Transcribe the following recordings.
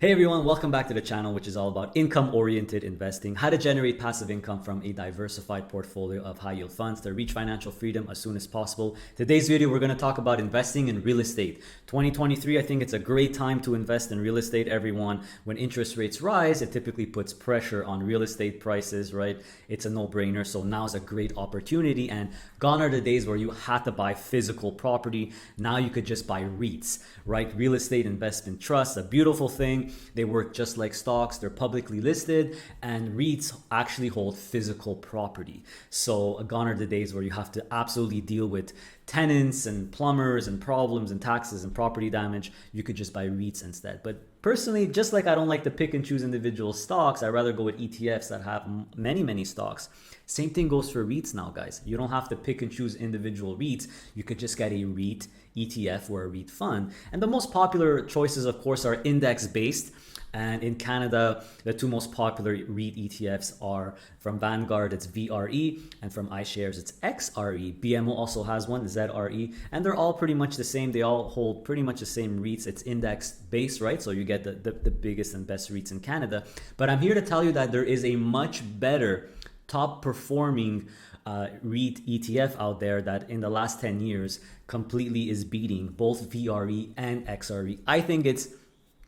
Hey everyone, welcome back to the channel, which is all about income-oriented investing, how to generate passive income from a diversified portfolio of high-yield funds to reach financial freedom as soon as possible. Today's video, we're going to talk about investing in real estate. 2023, I think it's a great time to invest in real estate, everyone. When interest rates rise, it typically puts pressure on real estate prices, right? It's a no-brainer, so now is a great opportunity, and gone are the days where you had to buy physical property. Now you could just buy REITs, right? Real estate investment trusts, a beautiful thing. They work just like stocks. They're publicly listed, and REITs actually hold physical property. So gone are the days where you have to absolutely deal with tenants and plumbers and problems and taxes and property damage. You could just buy REITs instead. But personally, just like I don't like to pick and choose individual stocks, I'd rather go with ETFs that have many stocks. Same thing goes for REITs now, guys. You don't have to pick and choose individual REITs. You could just get a REIT ETF or a REIT fund. And the most popular choices, of course, are index-based. And in Canada, the two most popular REIT ETFs are from Vanguard, it's VRE, and from iShares, it's XRE. BMO also has one, ZRE, and they're all pretty much the same. They all hold pretty much the same REITs. It's index-based, right? So you get the biggest and best REITs in Canada. But I'm here to tell you that there is a much better top performing REIT ETF out there that in the last 10 years completely is beating both VRE and XRE. I think it's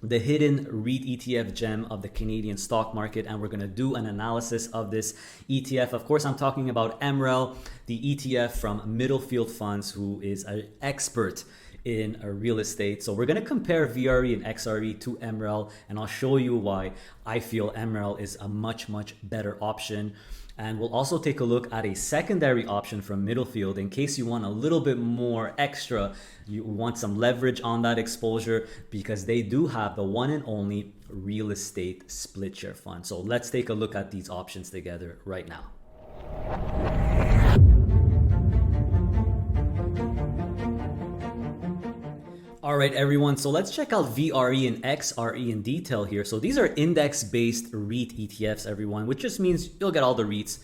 the hidden REIT ETF gem of the Canadian stock market, and we're going to do an analysis of this ETF. Of course, I'm talking about MREL, the ETF from Middlefield Funds, who is an expert in real estate. So we're going to compare VRE and XRE to MREL, and I'll show you why I feel MREL is a much better option. And we'll also take a look at a secondary option from Middlefield in case you want a little bit more extra, you want some leverage on that exposure, because they do have the one and only real estate split share fund. So let's take a look at these options together right now. All right, everyone, so let's check out VRE and XRE in detail here. So these are index-based REIT ETFs, everyone, which just means you'll get all the REITs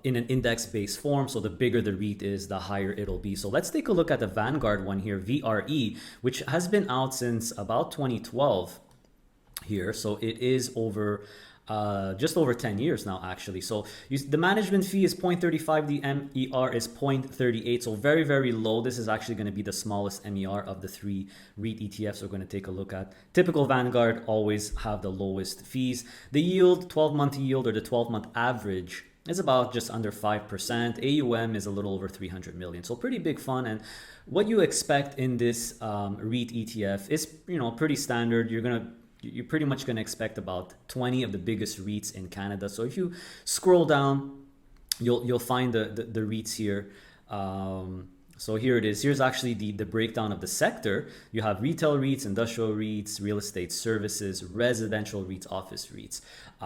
in an index-based form. So the bigger the REIT is, the higher it'll be. So let's take a look at the Vanguard one here, VRE, which has been out since about 2012 here. So it is over just over 10 years now, actually. So the management fee is 0.35, the MER is 0.38, so very low. This is actually going to be the smallest MER of the three REIT ETFs we're going to take a look at. Typical Vanguard always have the lowest fees. The yield, 12-month yield, or the 12-month average, is about just under 5%. AUM is a little over 300 million, so pretty big fund. And what you expect in this REIT ETF is, pretty standard. You're pretty much going to expect about 20 of the biggest REITs in Canada. So if you scroll down, you'll find the REITs here. So here it is. Here's actually the breakdown of the sector. You have retail REITs, industrial REITs, real estate services, residential REITs, office REITs.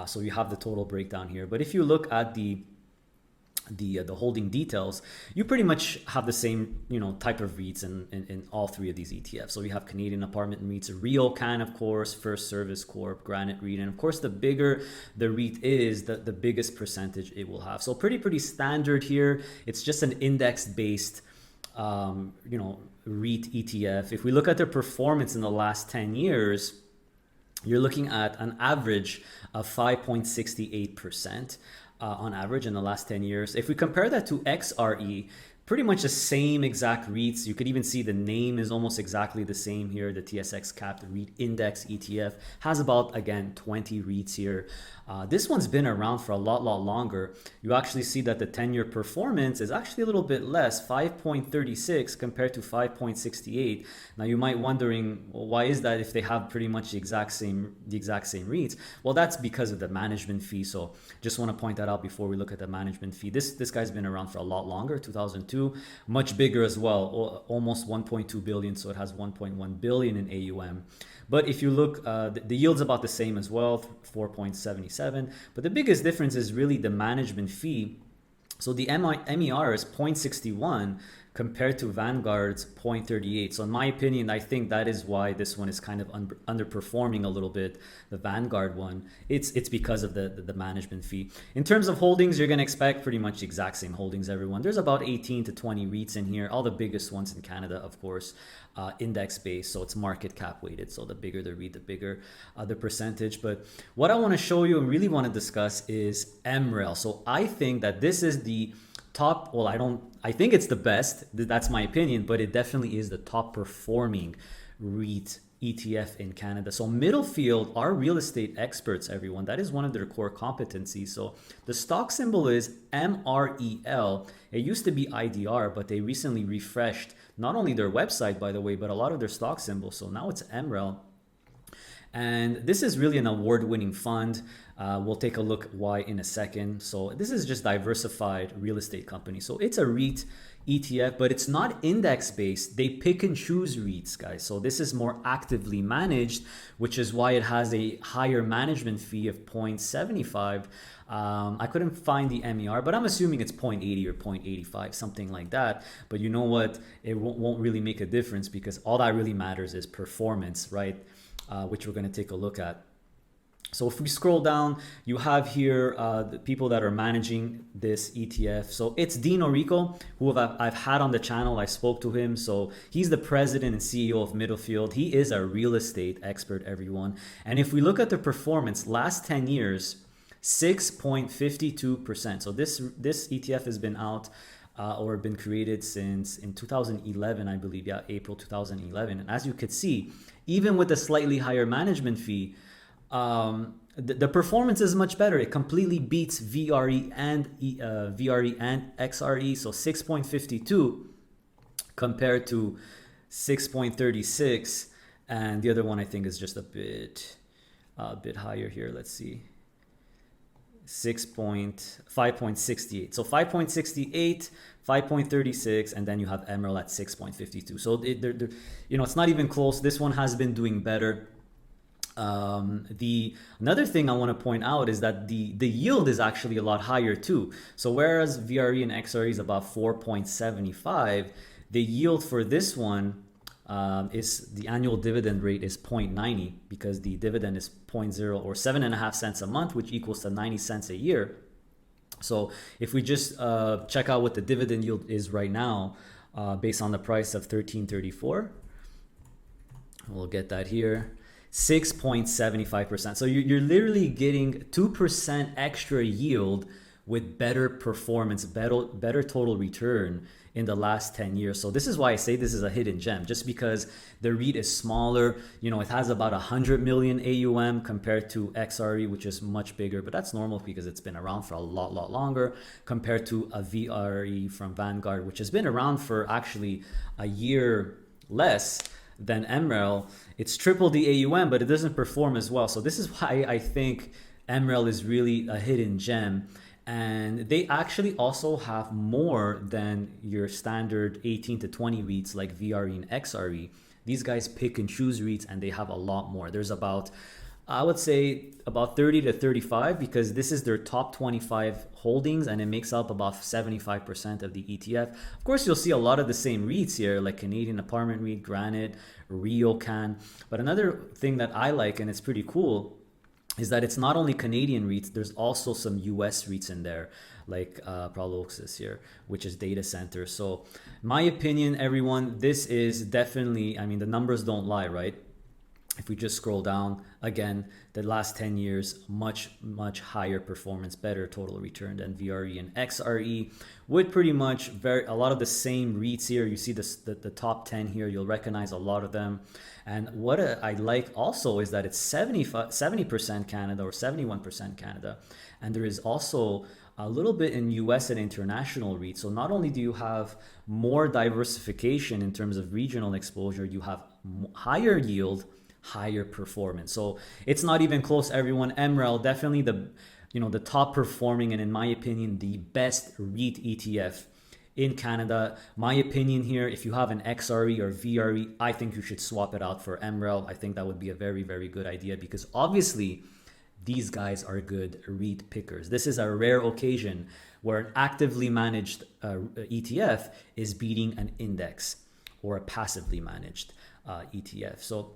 So you have the total breakdown here. But if you look at the holding details, you pretty much have the same type of REITs in all three of these ETFs. So we have Canadian Apartment REITs, RioCan, of course, First Service Corp, Granite REIT, and of course the bigger the REIT is, the biggest percentage it will have. So pretty standard here. It's just an index-based REIT ETF. If we look at their performance in the last 10 years, you're looking at an average of 5.68%. On average in the last 10 years. If we compare that to XRE, pretty much the same exact REITs. You could even see the name is almost exactly the same here. The TSX capped REIT Index ETF has about, again, 20 REITs here. This one's been around for a lot longer. You actually see that the 10-year performance is actually a little bit less, 5.36 compared to 5.68. Now you might wondering, well, why is that if they have pretty much the exact same REITs? Well, that's because of the management fee. So just want to point that out before we look at the management fee. This guy's been around for a lot longer, 2002, much bigger as well, almost 1.2 billion. So it has 1.1 billion in AUM. But if you look, the yield's about the same as well, 4.77. But the biggest difference is really the management fee. So the MER is 0.61 compared to Vanguard's 0.38. So in my opinion, I think that is why this one is kind of underperforming a little bit, the Vanguard one. It's because of the management fee. In terms of holdings, you're going to expect pretty much the exact same holdings, everyone. There's about 18 to 20 REITs in here, all the biggest ones in Canada, of course, index based, so it's market cap weighted. So the bigger the REIT, the bigger the percentage. But what I want to show you and really want to discuss is MREL. So I think that this is the top, well, I think it's the best, that's my opinion, but it definitely is the top performing REIT ETF in Canada. So Middlefield are real estate experts, everyone. That is one of their core competencies. So the stock symbol is MREL. It used to be IDR, but they recently refreshed not only their website, by the way, but a lot of their stock symbols. So now it's MREL. And this is really an award-winning fund. We'll take a look why in a second. So this is just diversified real estate company. So it's a REIT ETF, but it's not index-based. They pick and choose REITs, guys. So this is more actively managed, which is why it has a higher management fee of 0.75. I couldn't find the MER, but I'm assuming it's 0.80 or 0.85, something like that. But you know what? It won't really make a difference because all that really matters is performance, right? Which we're going to take a look at. So if we scroll down, you have here the people that are managing this ETF. So it's Dino Rico, who I've had on the channel. I spoke to him. So he's the president and CEO of Middlefield. He is a real estate expert, everyone. And if we look at the performance, last 10 years, 6.52%. So this ETF has been out or been created since in 2011, I believe. Yeah, April 2011. And as you could see, even with a slightly higher management fee, the performance is much better. It completely beats VRE and XRE. So 6.52 compared to 6.36, and the other one I think is just a bit higher here. Let's see. 5.68. So 5.68, 5.36, and then you have MREL at 6.52. So it's not even close. This one has been doing better. Another thing I want to point out is that the yield is actually a lot higher too. So whereas VRE and XRE is about 4.75, the yield for this one is the annual dividend rate is 0.90 because the dividend is 0.0 or 7.5 cents a month, which equals to 90 cents a year. So if we just check out what the dividend yield is right now, based on the price of $13.34, we'll get that here. 6.75%. So you're literally getting 2% extra yield with better performance, better total return in the last 10 years. So this is why I say this is a hidden gem, just because the REIT is smaller. It has about 100 million AUM compared to XRE, which is much bigger, but that's normal because it's been around for a lot longer compared to a VRE from Vanguard, which has been around for actually a year less than MREL. It's triple the AUM, but it doesn't perform as well. So this is why I think MREL is really a hidden gem. And they actually also have more than your standard 18 to 20 REITs like VRE and XRE. These guys pick and choose REITs, and they have a lot more. There's about, I would say, about 30 to 35, because this is their top 25 holdings, and it makes up about 75% of the ETF. Of course, you'll see a lot of the same REITs here, like Canadian Apartment REIT, Granite, RioCan. But another thing that I like, and it's pretty cool, is that it's not only Canadian REITs, there's also some US REITs in there, like Prologis here, which is data centers. So my opinion, everyone, this is definitely, I mean, the numbers don't lie, right? If we just scroll down, again, the last 10 years, much higher performance, better total return than VRE and XRE, with pretty much a lot of the same REITs here. You see the top 10 here, you'll recognize a lot of them. And what I like also is that it's 70% Canada or 71% Canada. And there is also a little bit in US and international REITs. So not only do you have more diversification in terms of regional exposure, you have higher yield, higher performance. So it's not even close, everyone. MREL, definitely the top performing, and in my opinion, the best REIT ETF in Canada. My opinion here, if you have an XRE or VRE, I think you should swap it out for MREL. I think that would be a very, very good idea, because obviously these guys are good REIT pickers. This is a rare occasion where an actively managed ETF is beating an index or a passively managed ETF. So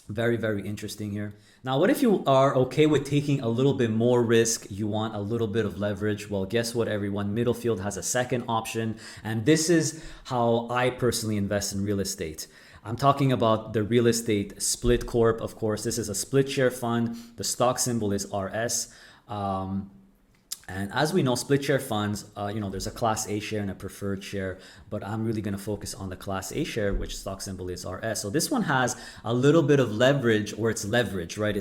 very, very interesting here. Now, what if you are okay with taking a little bit more risk? You want a little bit of leverage? Well, guess what, everyone? Middlefield has a second option, and this is how I personally invest in real estate. I'm talking about the real estate split corp. Of course, this is a split share fund. The stock symbol is RS. And as we know, split share funds, there's a class A share and a preferred share, but I'm really going to focus on the class A share, which stock symbol is RS. So this one has a little bit of leverage, or it's leverage, right?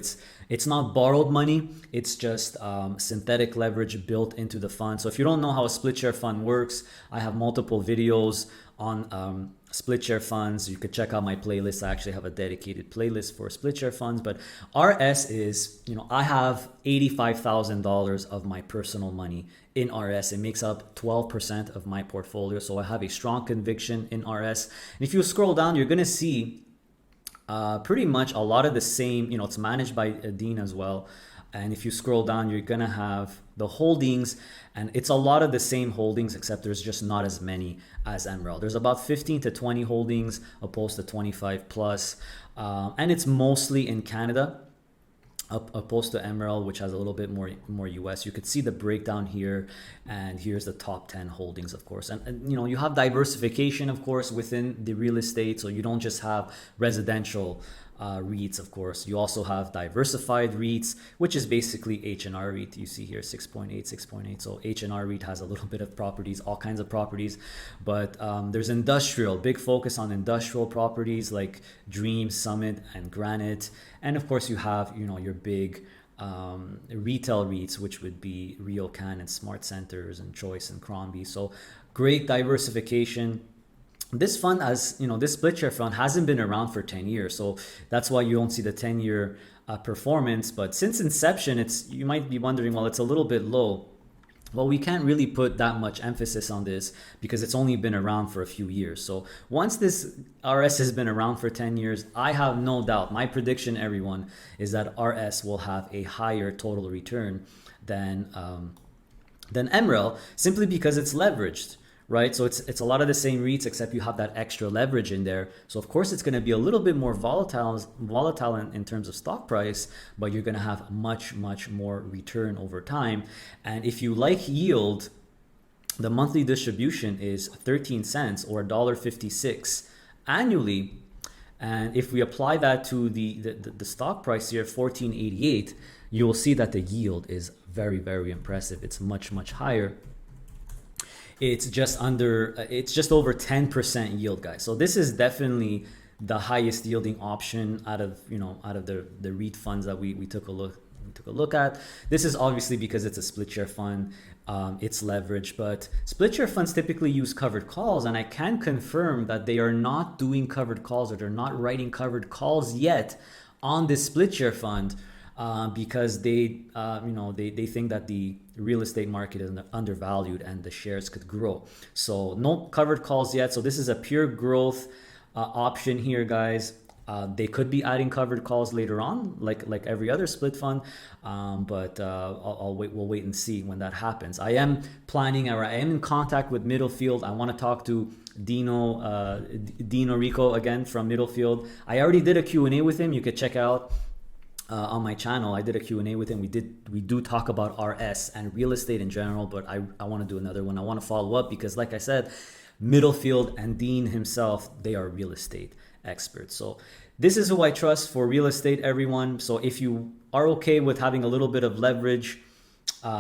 It's not borrowed money. It's just synthetic leverage built into the fund. So if you don't know how a split share fund works, I have multiple videos on split share funds. You could check out my playlist. I actually have a dedicated playlist for split share funds. But RS is, I have $85,000 of my personal money in RS. It makes up 12% of my portfolio. So I have a strong conviction in RS. And if you scroll down, you're going to see pretty much a lot of the same, it's managed by Dean as well. And if you scroll down, you're going to have the holdings, and it's a lot of the same holdings, except there's just not as many as MREL. There's about 15 to 20 holdings opposed to 25 plus. And it's mostly in Canada, opposed to MREL, which has a little bit more US. You could see the breakdown here, and here's the top 10 holdings, of course. And you have diversification, of course, within the real estate. So you don't just have residential REITs, of course. You also have diversified REITs, which is basically H&R REIT. You see here 6.8, 6.8. So H&R REIT has a little bit of properties, all kinds of properties. But there's industrial, big focus on industrial properties like Dream, Summit, and Granite. And of course, you have your big retail REITs, which would be RioCan and Smart Centers and Choice and Crombie. So great diversification. This fund this split share fund hasn't been around for 10 years. So that's why you don't see the 10-year performance. But since inception, you might be wondering, well, it's a little bit low. Well, we can't really put that much emphasis on this because it's only been around for a few years. So once this RS has been around for 10 years, I have no doubt, my prediction, everyone, is that RS will have a higher total return than MREL, simply because it's leveraged. Right, so it's a lot of the same REITs, except you have that extra leverage in there. So of course it's going to be a little bit more volatile in terms of stock price, but you're going to have much more return over time. And if you like yield, the monthly distribution is 13 cents or $1.56 annually. And if we apply that to the stock price here, 14.88, you will see that the yield is very impressive. It's much higher. It's just over 10% yield, guys. So this is definitely the highest yielding option out of the REIT funds that we took a look at. This is obviously because it's a split share fund. It's leveraged, but split share funds typically use covered calls, and I can confirm that they are not doing covered calls, or they're not writing covered calls yet on this split share fund. Because they think that the real estate market is undervalued and the shares could grow. So no covered calls yet. So this is a pure growth option here, guys. They could be adding covered calls later on, like every other split fund, but we'll wait and see when that happens. I am in contact with Middlefield. I want to talk to Dino Rico again from Middlefield. I already did a Q&A with him. You could check out on my channel. I did a Q&A with him. We do talk about RS and real estate in general, but I want to do another one. I want to follow up because, like I said, Middlefield and Dean himself, they are real estate experts. So this is who I trust for real estate, everyone. So if you are okay with having a little bit of leverage,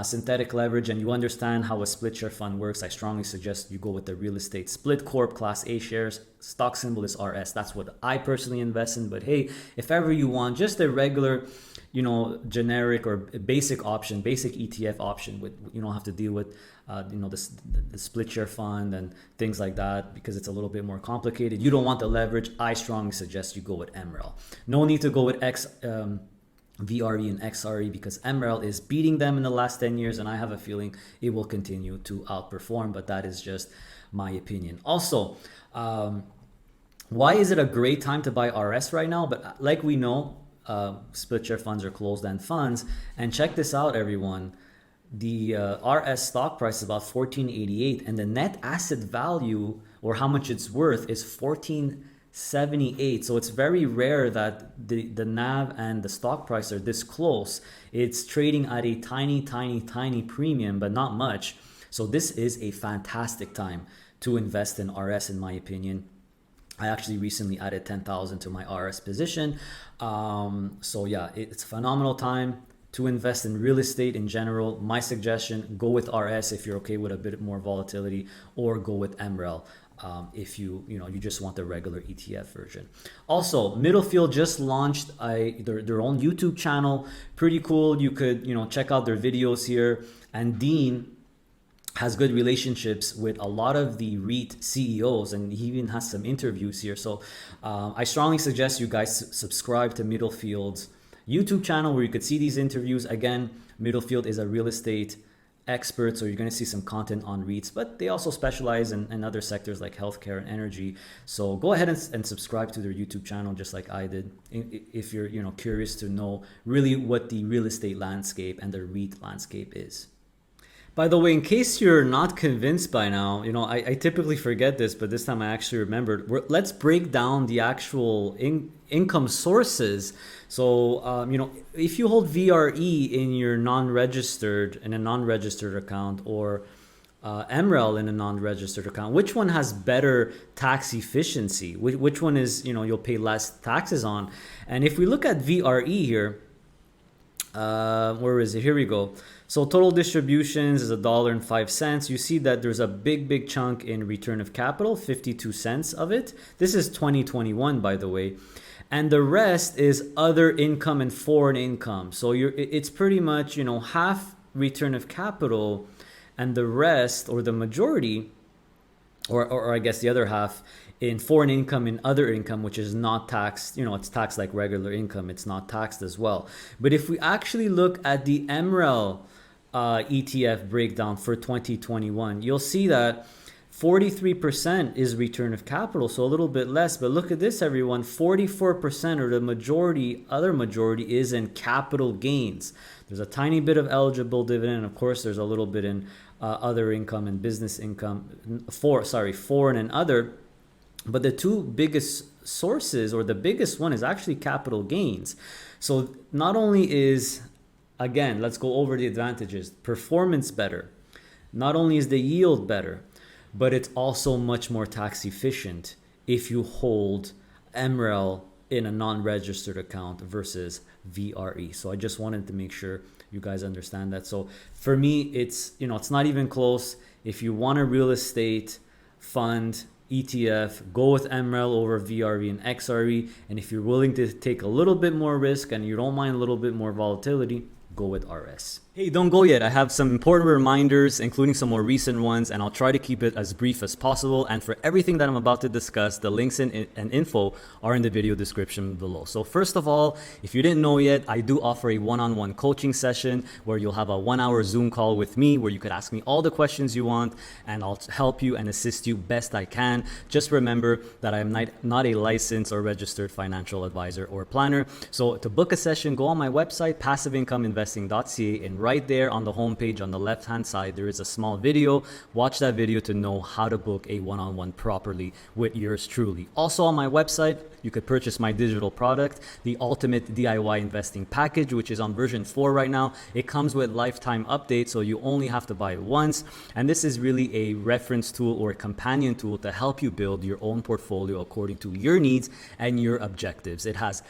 synthetic leverage, and you understand how a split share fund works, I strongly suggest you go with the real estate split corp class A shares. Stock symbol is RS. That's what I personally invest in. But hey, if ever you want just a regular, generic or basic option, basic ETF option, with you don't have to deal with the split share fund and things like that because it's a little bit more complicated. You don't want the leverage. I strongly suggest you go with MREL. No need to go with VRE and XRE because MREL is beating them in the last 10 years, and I have a feeling it will continue to outperform, but that is just my opinion. Also, why is it a great time to buy RS right now? But like we know, split share funds or closed end funds. And check this out, everyone. The RS stock price is about 1488, and the net asset value, or how much it's worth, is 1478. So it's very rare that the NAV and the stock price are this close. It's trading at a tiny premium, but not much. So this is a fantastic time to invest in RS, in my opinion. I actually recently added 10,000 to my RS position. So yeah, it's a phenomenal time to invest in real estate in general. My suggestion, go with RS if you're okay with a bit more volatility, or go with MREL if you just want the regular ETF version. Also, Middlefield just launched their own YouTube channel. Pretty cool. You could check out their videos here. And Dean has good relationships with a lot of the REIT CEOs, and he even has some interviews here. So I strongly suggest you guys subscribe to Middlefield's YouTube channel, where you could see these interviews. Again, Middlefield is a real estate expert, so you're going to see some content on REITs, but they also specialize in other sectors like healthcare and energy. So go ahead and subscribe to their YouTube channel, just like I did, if you're curious to know really what the real estate landscape and the REIT landscape is. By the way, in case you're not convinced by now, I typically forget this, but this time I actually remembered. Let's break down the actual income sources. So, if you hold VRE in a non-registered account, or MREL in a non-registered account, which one has better tax efficiency? Which one is, you'll pay less taxes on? And if we look at VRE here, where is it? Here we go. So total distributions is $1.05. You see that there's a big chunk in return of capital, 52 cents of it. This is 2021, by the way. And the rest is other income and foreign income. So it's pretty much, half return of capital, and the rest, or the majority, or I guess the other half, in foreign income and other income, which is not taxed. It's taxed like regular income. It's not taxed as well. But if we actually look at the MREL ETF breakdown for 2021, you'll see that 43% is return of capital, so a little bit less. But look at this, everyone. 44%, or the other majority, is in capital gains. There's a tiny bit of eligible dividend. Of course, there's a little bit in other income and business income, foreign and other. But the two biggest sources, or the biggest one, is actually capital gains. So not only is, again, let's go over the advantages, performance better, not only is the yield better, but it's also much more tax efficient if you hold MREL in a non-registered account versus VRE. So I just wanted to make sure you guys understand that. So for me, it's not even close. If you want a real estate fund ETF, go with MREL over VRE and XRE. And if you're willing to take a little bit more risk and you don't mind a little bit more volatility, go with RS. Hey, don't go yet. I have some important reminders, including some more recent ones, and I'll try to keep it as brief as possible. And for everything that I'm about to discuss, the links and info are in the video description below. So first of all, if you didn't know yet, I do offer a one-on-one coaching session where you'll have a 1-hour Zoom call with me where you could ask me all the questions you want, and I'll help you and assist you best I can. Just remember that I'm not a licensed or registered financial advisor or planner. So to book a session, go on my website, passiveincomeinvesting.ca, and right there on the homepage on the left hand side, there is a small video. Watch that video to know how to book a one-on-one properly with yours truly. Also on my website, you could purchase my digital product, the Ultimate DIY Investing Package, which is on version 4 right now. It comes with lifetime updates, so you only have to buy it once. And this is really a reference tool or a companion tool to help you build your own portfolio according to your needs and your objectives. It has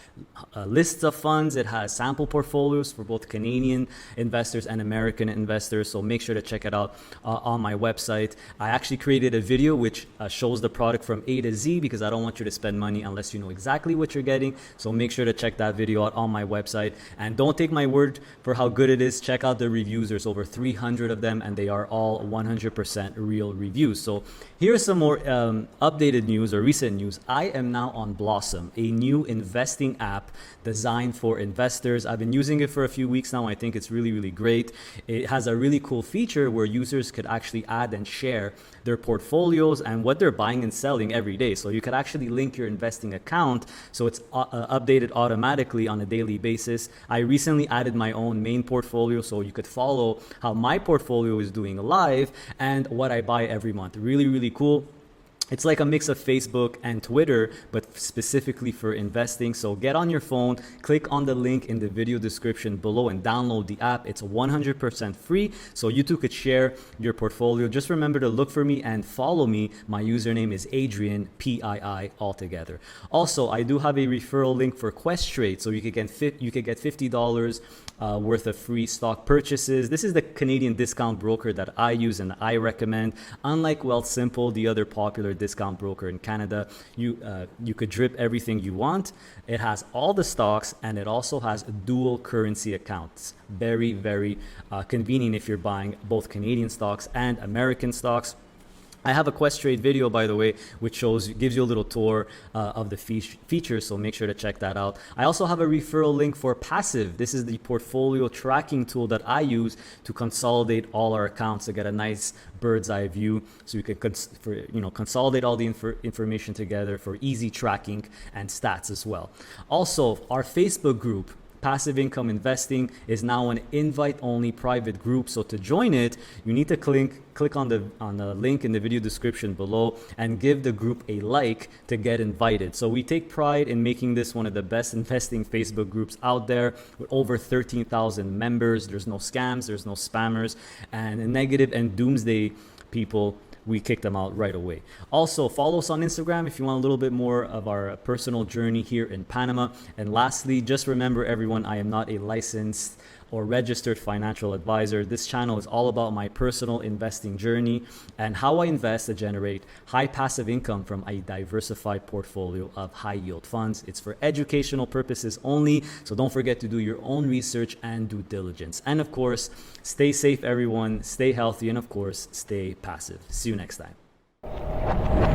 lists of funds. It has sample portfolios for both Canadian investors and American investors. So make sure to check it out on my website. I actually created a video which shows the product from A to Z because I don't want you to spend money unless you know exactly what you're getting. So make sure to check that video out on my website. And don't take my word for how good it is. Check out the reviews. There's over 300 of them and they are all 100% real reviews. So here's some more updated news or recent news. I am now on Blossom, a new investing app designed for investors. I've been using it for a few weeks now. I think it's really really great. It has a really cool feature where users could actually add and share their portfolios and what they're buying and selling every day. So you could actually link your investing account so it's updated automatically on a daily basis. I recently added my own main portfolio so you could follow how my portfolio is doing live and what I buy every month. Really, really cool. It's like a mix of Facebook and Twitter, but specifically for investing. So get on your phone, click on the link in the video description below and download the app. It's 100% free, so you too could share your portfolio. Just remember to look for me and follow me. My username is Adrian, PII altogether. Also, I do have a referral link for Questrade, so you could get $50 worth of free stock purchases. This is the Canadian discount broker that I use and I recommend. Unlike Wealthsimple, the other popular discount broker in Canada, you could drip everything you want. It has all the stocks and it also has dual currency accounts. Very, very convenient if you're buying both Canadian stocks and American stocks. I have a Questrade video, by the way, which gives you a little tour of the features, so make sure to check that out. I also have a referral link for PASSIV. This is the portfolio tracking tool that I use to consolidate all our accounts to get a nice bird's eye view, so you can consolidate all the information together for easy tracking and stats as well. Also, our Facebook group, Passive Income Investing, is now an invite-only private group. So to join it, you need to click on the link in the video description below and give the group a like to get invited. So we take pride in making this one of the best investing Facebook groups out there with over 13,000 members. There's no scams, there's no spammers, and negative and doomsday people, we kick them out right away. Also, follow us on Instagram if you want a little bit more of our personal journey here in Panama. And lastly, just remember everyone, I am not a licensed or registered financial advisor. This channel is all about my personal investing journey and how I invest to generate high passive income from a diversified portfolio of high yield funds. It's for educational purposes only, so don't forget to do your own research and due diligence. And of course, stay safe everyone, stay healthy, and of course, stay passive. See you next time.